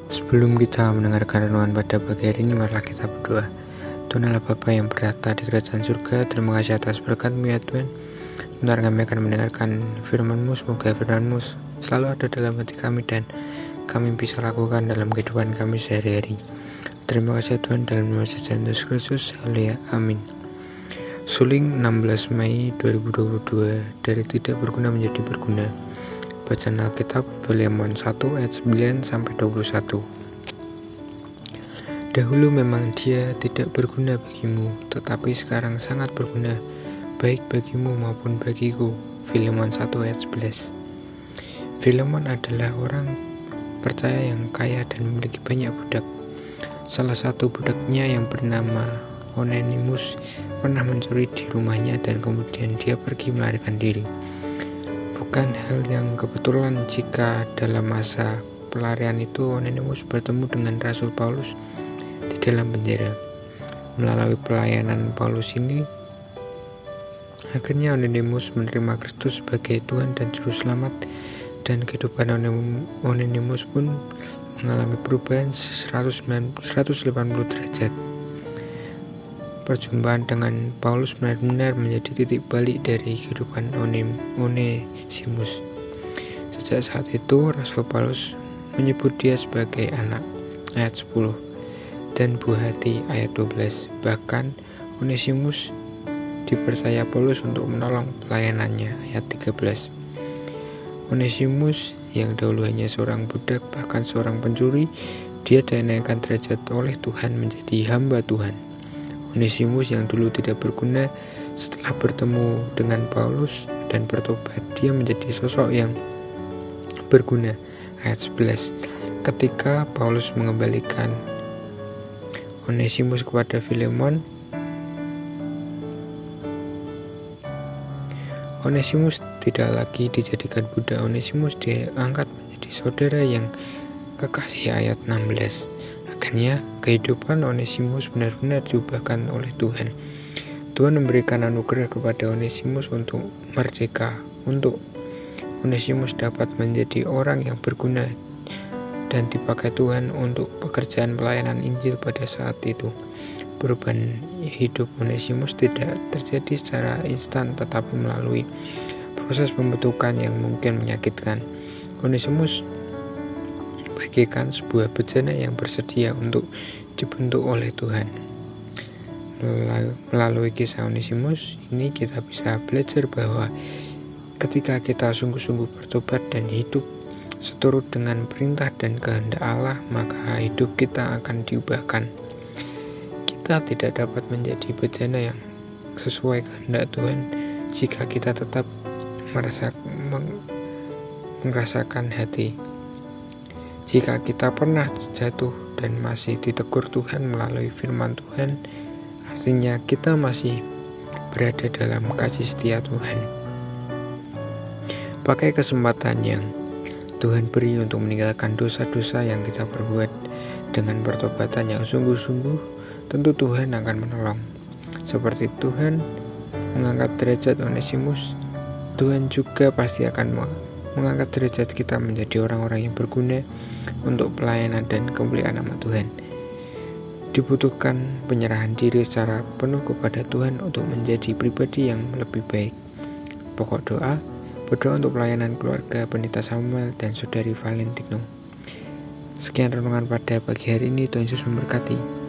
Sebelum kita mendengarkan renungan pada pagi hari ini, marilah kita berdoa. Tuhan Allah Bapa yang bertata di kerajaan surga, terima kasih atas berkat-Mu ya Tuhan. Sebentar kami akan mendengarkan firman-Mu, semoga firman-Mu selalu ada dalam hati kami dan kami bisa lakukan dalam kehidupan kami sehari-hari. Terima kasih Tuhan, dalam nama Yesus Kristus, haleluya, amin. Suling 16 Mei 2022, dari tidak berguna menjadi berguna. Bacaan Alkitab Filemon 1 ayat 9 sampai 21. Dahulu memang dia tidak berguna bagimu, tetapi sekarang sangat berguna, baik bagimu maupun bagiku. Filemon 1 ayat 11. Filemon adalah orang percaya yang kaya dan memiliki banyak budak. Salah satu budaknya yang bernama Onesimus pernah mencuri di rumahnya dan kemudian dia pergi melarikan diri. Bukan hal yang kebetulan jika dalam masa pelarian itu Onesimus bertemu dengan Rasul Paulus di dalam penjara. Melalui pelayanan Paulus ini, akhirnya Onesimus menerima Kristus sebagai Tuhan dan Juru Selamat, dan kehidupan Onesimus pun mengalami perubahan 180 derajat. Perjumpaan dengan Paulus benar-benar menjadi titik balik dari kehidupan Onesimus. Sejak saat itu, Rasul Paulus menyebut dia sebagai anak, ayat 10, dan buah hati, ayat 12. Bahkan Onesimus dipercaya Paulus untuk menolong pelayanannya, ayat 13. Onesimus yang dahulu hanya seorang budak, bahkan seorang pencuri, dia dinaikkan derajat oleh Tuhan menjadi hamba Tuhan. Onesimus yang dulu tidak berguna, setelah bertemu dengan Paulus dan bertobat, dia menjadi sosok yang berguna, ayat 11. Ketika Paulus mengembalikan Onesimus kepada Filemon, Onesimus tidak lagi dijadikan budak. Onesimus diangkat menjadi saudara yang kekasih, ayat 16. Akhirnya kehidupan Onesimus benar-benar diubahkan oleh Tuhan. Tuhan memberikan anugerah kepada Onesimus untuk merdeka, untuk Onesimus dapat menjadi orang yang berguna dan dipakai Tuhan untuk pekerjaan pelayanan Injil pada saat itu. Perubahan hidup Onesimus tidak terjadi secara instan, tetapi melalui proses pembentukan yang mungkin menyakitkan. Onesimus bagaikan sebuah bejana yang bersedia untuk dibentuk oleh Tuhan. Melalui kisah Onesimus ini kita bisa belajar bahwa ketika kita sungguh-sungguh bertobat dan hidup seturut dengan perintah dan kehendak Allah, maka hidup kita akan diubahkan. Kita tidak dapat menjadi bejana yang sesuai kehendak Tuhan jika kita tetap merasakan hati. Jika kita pernah jatuh dan masih ditegur Tuhan melalui firman Tuhan, artinya kita masih berada dalam kasih setia Tuhan. Pakai kesempatan yang Tuhan beri untuk meninggalkan dosa-dosa yang kita perbuat dengan pertobatan yang sungguh-sungguh, tentu Tuhan akan menolong. Seperti Tuhan mengangkat derajat Onesimus, Tuhan juga pasti akan mengangkat derajat kita menjadi orang-orang yang berguna untuk pelayanan dan kemuliaan nama Tuhan. Dibutuhkan penyerahan diri secara penuh kepada Tuhan untuk menjadi pribadi yang lebih baik. Pokok doa, berdoa untuk pelayanan keluarga Pendeta Samuel dan Saudari Valentino. Sekian renungan pada pagi hari ini, Tuhan Yesus memberkati.